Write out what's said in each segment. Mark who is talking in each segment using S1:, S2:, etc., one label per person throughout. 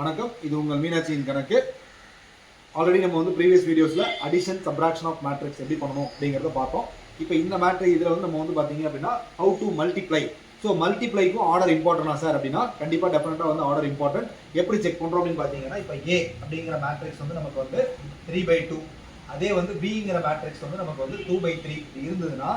S1: வணக்கம், இது உங்கள் மீனாட்சியின் கணக்கு. ஆல்ரெடி நம்ம வந்து ப்ரீவியஸ் வீடியோஸில் அடிஷன் சப்ராக்ஷன் ஆஃப் மேட்ரிக்ஸ் எப்படி பண்ணணும் அப்படிங்கிறத பார்த்தோம். இப்போ இந்த மேட்ரிக் இதில் வந்து நம்ம வந்து பார்த்தீங்க அப்படின்னா ஹவு டு மல்டிப்ளை. ஸோ மல்டிப்ளைக்கும் ஆர்டர் இம்பார்ட்டன்டா சார் அப்படின்னா கண்டிப்பாக டெஃபினட்டாக வந்து ஆர்டர் இம்பார்ட்டன்ட். எப்படி செக் பண்ணுறோம் அப்படின்னு பார்த்தீங்கன்னா, இப்போ ஏ அப்படிங்கிற மேட்ரிக்ஸ் வந்து நமக்கு வந்து 3/2, அதே வந்து பிங்கிற மேட்ரிக்ஸ் வந்து நமக்கு வந்து 2/3 இருந்ததுன்னா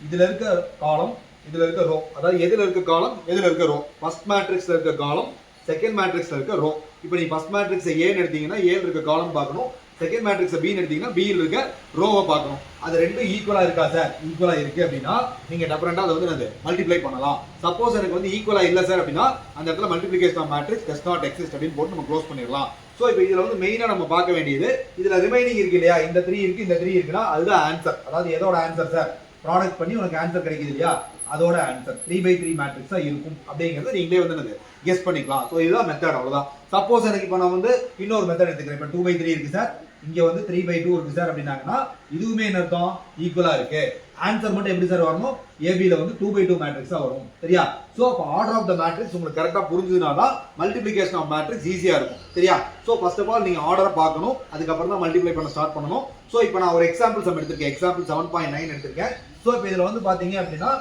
S1: இதில் இருக்க காலம் இதில் இருக்க ரோ, அதாவது எதில் இருக்க காலம் எதில் இருக்க ரோ, ஃபர்ஸ்ட் மேட்ரிக்ஸில் இருக்க காலம் செகண்ட் மேட்ரிக்ஸ்ல இருக்க ரோ. இப்போ நீ ஃபர்ஸ்ட் மேட்ரிக்ஸ் ஏன்னு எடுத்தீங்கன்னா ஏல இருக்க காலம் பார்க்கணும், செகண்ட் மேட்ரிக்ஸ் பின்னு எடுத்தீங்கன்னா பியில் இருக்க ரோவை பார்க்கணும். அது ரெண்டும் ஈக்குவலா இருக்கா சார்? ஈக்குவலா இருக்கு அப்படின்னா நீங்க டெஃபரெண்டா அதை வந்து மல்டிப்ளை பண்ணலாம். சப்போஸ் எனக்கு வந்து ஈக்குவலா இல்ல சார் அப்படின்னா அந்த இடத்துல multiplication of matrix does not exist அப்படின்னு போட்டு நம்ம க்ளோஸ் பண்ணிடலாம். ஸோ இப்போ இதுல வந்து மெயினா நம்ம பார்க்க வேண்டியது, இதுல ரிமைனிங் இருக்கு இல்லையா, இந்த 3 இருக்கு இந்த 3 இருக்குன்னா அதுதான் ஆன்சர். அதாவது எதோட ஆன்சர் சார்? ப்ராடக்ட் பண்ணி உனக்கு ஆன்சர் கிடைக்குது இல்லையா, அதோட ஆன்சர் 3/3 மேட்ரிக்ஸா இருக்கும் அப்படிங்கறத நீங்களே வந்து கெஸ் பண்ணிக்கலாம். ஸோ இதுதான் மெத்தட், அவ்வளவுதான். சப்போஸ் எனக்கு இப்போ நான் வந்து இன்னொரு மெத்தட் எடுத்துக்கிறேன். இப்போ 2/3 இருக்கு சார், இங்க வந்து 3/2 இருக்கு சார் அப்படின்னாங்கன்னா இதுவுமே என்ன அர்த்தம்? ஈக்குவலா இருக்கு. ஆன்சர் மட்டும் எப்படி சார் வரணும்? ஏபில வந்து 2/2 மேட்ரிக்ஸா வரும். சரியா? சோ அப்ப ஆர்டர் ஆஃப் த மேட்ரிக்ஸ் உங்களுக்கு கரெக்டா புரிஞ்சதுனால மல்டிப்ளிகேஷன் ஆஃப் மேட்ரிக்ஸ் ஈஸியா இருக்கும். சரியா? சோ ஃபர்ஸ்ட் ஆஃப் ஆல் நீங்க ஆர்டரை பார்க்கணும், அதுக்கப்புறம் தான் மல்டிப்ளை பண்ண ஸ்டார்ட் பண்ணணும். சோ இப்போ நான் ஒரு எக்ஸாம்பிள் சம் எடுத்திருக்கேன், எக்ஸாம்பிள் 7.9 எடுத்திருக்கேன். சோ இப்போ இதுல வந்து பாத்தீங்க அப்படின்னா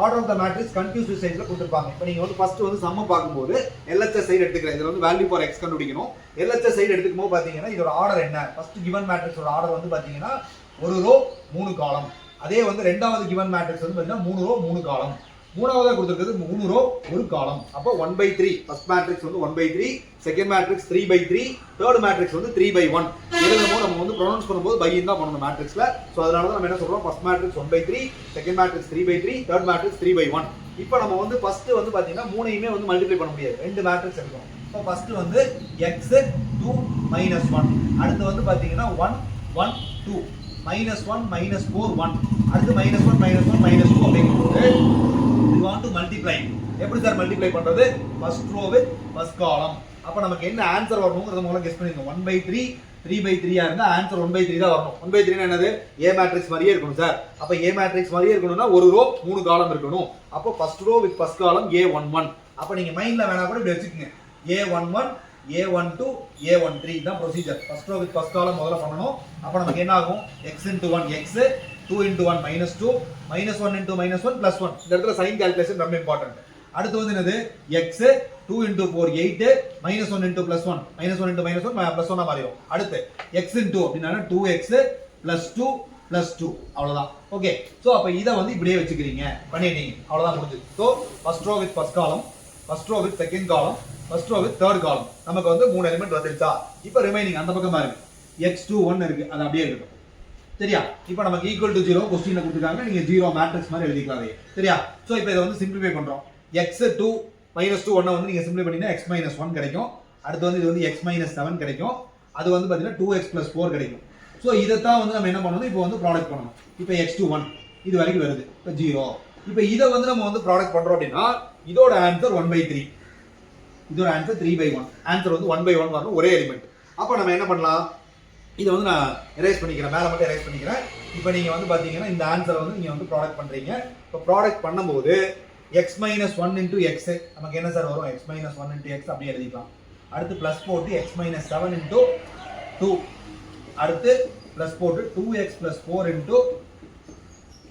S1: order of the matrix confused சைடுல கொடுத்திருப்பாங்க. இப்போ நீங்க வந்து ஃபர்ஸ்ட் வந்து சம்ம பார்க்கும்போது LHS சைடு எடுத்துக்கிறேன். இதுல வந்து வேல்யூ ஃபார் எக்ஸ் கண்டுபிடிக்கணும். LHS சைடு எடுத்துக்கும்போது பாத்தீங்கன்னா இதோட ஆர்டர் என்ன? ஃபர்ஸ்ட் கிவன் மேட்ரிக்ஸோட ஆர்டர் வந்து பாத்தீங்கன்னா ஒரு ரோ 3 காலம். அதே வந்து ரெண்டாவது கிவன் மேட்ரிக்ஸ் வந்து பாத்தீங்கன்னா 3 ரோ 3 காலம். மூணாவதா கொடுத்திருக்கிறது 3 ரோ 1 காலம். அப்போ 1/3. ஃபர்ஸ்ட் மேட்ரிக்ஸ் வந்து 1/3, செகண்ட் மேட்ரிக்ஸ் 3/3, தேர்ட் மேட்ரிக்ஸ் வந்து 3/1. எழுதும்போது நம்ம வந்து ப்ரொனவுன்ஸ் பண்ணும்போது பை தான் பண்ணணும் மேட்ரிக்ஸ்ல. சோ அதனால தான் நம்ம என்ன சொல்றோம், first matrix 1/3, second matrix 3/3, third matrix 3/1. இப்போ நம்ம வந்து ஃபர்ஸ்ட் வந்து பாத்தீங்கன்னா மூணையுமே வந்து மல்டிப்ளை பண்ண முடியாது, ரெண்டு மேட்ரிக்ஸ் எடுக்கணும். இப்போ ஃபர்ஸ்ட் வந்து x 2 - 1, அடுத்து வந்து பாத்தீங்கன்னா 1 1 2, -1 -4 1, அடுத்து -1 -1 -2 அப்படிங்கும்போது we want to multiply. எப்படி சார் மல்டிப்ளை பண்றது? First row with first column. அப்ப நமக்கு என்ன ஆன்சர் வரணும்ங்கறத முதல்ல கெஸ் பண்ணிருங்க. 1/3 3/3 ஆ இருந்தா ஆன்சர் 1/3 தான் வரணும். 1/3 னா என்னது? A மேட்ரிக்ஸ் மாதிரியே இருக்கணும் சார். அப்ப A மேட்ரிக்ஸ் மாதிரியே இருக்கணும்னா ஒரு ரோ 3 காலம் இருக்கணும். அப்ப ஃபர்ஸ்ட் ரோ வித் ஃபர்ஸ்ட் காலம் A11. அப்ப நீங்க மைண்ட்ல வேணா கூட இப்படி வச்சுக்கங்க, A11 A12 A13 தான் procedure. First row with first column முதல்ல பண்ணனும். அப்ப நமக்கு என்ன ஆகும்? x * 1 x, 2 * 1 -2, -1 * -1 +1. இந்த இடத்துல சைன் கால்குலேஷன் ரொம்ப இம்பார்ட்டன்ட். அடுத்து வந்து என்னது? x 2 * 4 8, -1 * +1, -1 * -1 +1 மாறிடும். அடுத்து x * அப்படினா 2x + 2 + 2, அவ்வளவுதான். ஓகே. சோ அப்ப இத வந்து இப்படியே வச்சுக்கிறீங்க, பண்ணிட்டீங்க, அவ்வளவுதான் முடிஞ்சது. So first row with first column, first row with second column, first row with third column, நமக்கு வந்து 3 எலிமெண்ட் வந்துருச்சா? இப்போ ரிமைனிங் அந்த பக்கமா இருக்கு, x21 இருக்கு, அது அப்படியே இருக்கட்டும். சரியா? இப்போ நமக்கு ஈக்குவல் டு 0 क्वेश्चनல கொடுத்திருக்காங்க, நீங்க 0 மேட்ரிக்ஸ் மாதிரி எழுதிக்கலாம். சரியா? சோ இப்போ இத வந்து சிம்பிளிஃபை பண்றோம். x2 -2 1 வந்து நீங்க சிம்பிளிஃபை பண்ணீங்கன்னா x - 1 கிடைக்கும். அடுத்து வந்து இது வந்து x - 7 கிடைக்கும். அது வந்து பாத்தீங்கன்னா 2x + 4 கிடைக்கும். சோ இத தான் வந்து நம்ம என்ன பண்ணனும்? இப்போ வந்து ப்ராடக்ட் பண்ணனும். இப்போ x21 இது வரைக்கும் வருது, இப்போ 0. இப்போ இத வந்து நம்ம வந்து ப்ராடக்ட் பண்றோம் அப்படினா இதோட ஆன்சர் 1/3, இதோட ஆன்சர் 3/1. ஆன்சர் வந்து 1/1 வரணும், ஒரே எலிமெண்ட். அப்ப நம்ம என்ன பண்ணலாம்? இத வந்து நான் எரேஸ் பண்ணிக்கிறேன், மேல மட்டும் எரேஸ் பண்ணிக்கிறேன். இப்போ நீங்க வந்து பாத்தீங்கன்னா இந்த ஆன்சரை வந்து நீங்க வந்து ப்ராடக்ட் பண்றீங்க. இப்போ ப்ராடக்ட் பண்ணும்போது x - 1 * x நமக்கு என்ன சார் வரும்? x - 1 * x அப்படியே எழுதிக்கலாம். அடுத்து பிளஸ் போட்டு x - 7 * 2, அடுத்து பிளஸ் போட்டு 2x + 4 *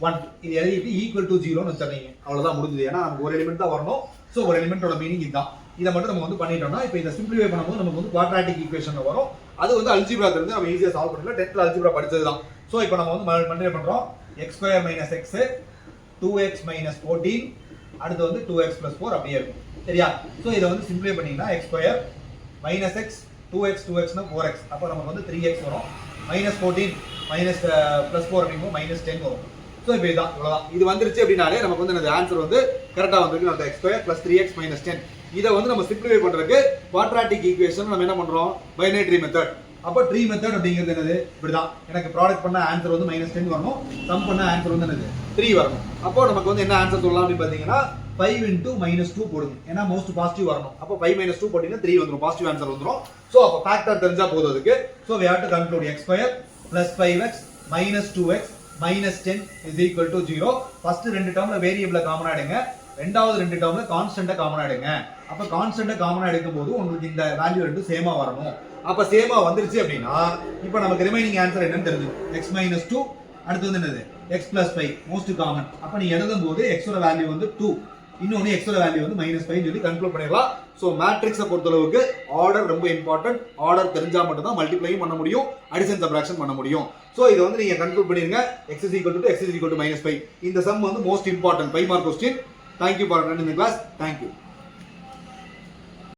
S1: 1 இது எழுதிட்டு ஈக்குவல் டு 0 ன்னு வச்சிரீங்க. அவ்வளவுதான், முடிஞ்சது. ஏன்னா நமக்கு ஒரு எலிமெண்ட் தான் வரணும். சோ ஒரு எலிமெண்டோட மீனிங் இதுதான். இத மட்டும் நம்ம வந்து பண்ணிட்டோம்னா இப்போ இத சிம்பிளிஃபை பண்ணும்போது நமக்கு வந்து குவாட்ராட்டிக் ஈக்குவேஷன்ல வரும். அது வந்து அல்ஜிப்ரா தெரிஞ்சு நம்ம ஈஸியா சால்வ் பண்ணிடலாம். 10th algebra படிச்சதுதான். சோ இப்போ நம்ம வந்து மல்டிப்ளை பண்றோம். x² - x, 2x - 14, அடுத்து வந்து 2x + 4 அப்படியே இருக்கும். சரியா? சோ இத வந்து சிம்பிளிஃபை பண்ணீங்கன்னா x² - x 2x 2x னா 4x, அப்ப நமக்கு வந்து 3x வரும். -14 +4 அப்படிங்கும்போது -10 வரும். சோ இப்போ இதான், இவ்வளவுதான். இது வந்துருச்சு அப்படினாலே நமக்கு வந்து அந்த ஆன்சர் வந்து கரெக்ட்டா வந்திருக்கு. அந்த x² + 3x - 10 இத வந்து நம்ம சிம்பிளிஃபை பண்றதுக்கு குவாட்ராட்டிக் ஈக்குவேஷன் நம்ம என்ன பண்றோம்? Binary method. அப்ப ட்ரீ மெத்தட் அப்படிங்கிறது என்னது? இப்படிதான். எனக்கு ப்ராடக்ட் பண்ண ஆன்சர் வந்து -10 வரணும், சம் பண்ண ஆன்சர் வந்து என்னது? 3 வரணும். அப்போ நமக்கு வந்து என்ன ஆன்சர் சொல்லலாம் அப்படி பாத்தீங்கன்னா 5 * -2 போடுங்க. ஏன்னா மோஸ்ட் பாசிட்டிவ் வரணும். அப்போ 5 - 2 போட்டீங்கன்னா 3 வந்துரும், பாசிட்டிவ் ஆன்சர் வந்துரும். சோ அப்ப ஃபேக்டர் தெரிஞ்சா போதும் அதுக்கு. So we have to conclude x² + 5x - 2x - 10 = 0. First ரெண்டு டேர்ம்ல வேரியபிள காமனா எடுங்க, ரெண்டாவது ரெண்டு டேர்ம்ல கான்ஸ்டன்ட்டை காமனா எடுங்க. அப்ப கான்ஸ்டன்ட்டை காமனா எடுக்கும் போது உங்களுக்கு இந்த வேல்யூ ரெண்டும் சேமா வரணும். அப்ப சேமா வந்துருச்சு அப்படின்னா இப்போ நமக்கு ரிமைனிங் ஆன்சர் என்னன்னு தெரிஞ்சிடும். x-2 அடுத்து வந்து என்னது x + 5 மோஸ்ட் காமன். அப்ப நீ எழுதும் போது x ஓட வேல்யூ வந்து 2, இன்னொன்னு x ஓட வேல்யூ வந்து -5 சொல்லி கன்க்ளூட் பண்ணிடலாம். சோ மேட்ரிக்ஸை பொறுத்தளவுக்கு ஆர்டர் ரொம்ப இம்பார்ட்டன்ட். ஆர்டர் தெரிஞ்சா மட்டும் தான் மல்டிப்ளையும் பண்ண முடியும், அடிஷன் சப்ட்ராக்ஷன் பண்ண முடியும். சோ இதை வந்து நீங்க கன்க்ளூட் பண்ணிருங்க. x = 2 x = -5. இந்த சம் வந்து most important 5 mark question. Thank you for attending the class. Thank you.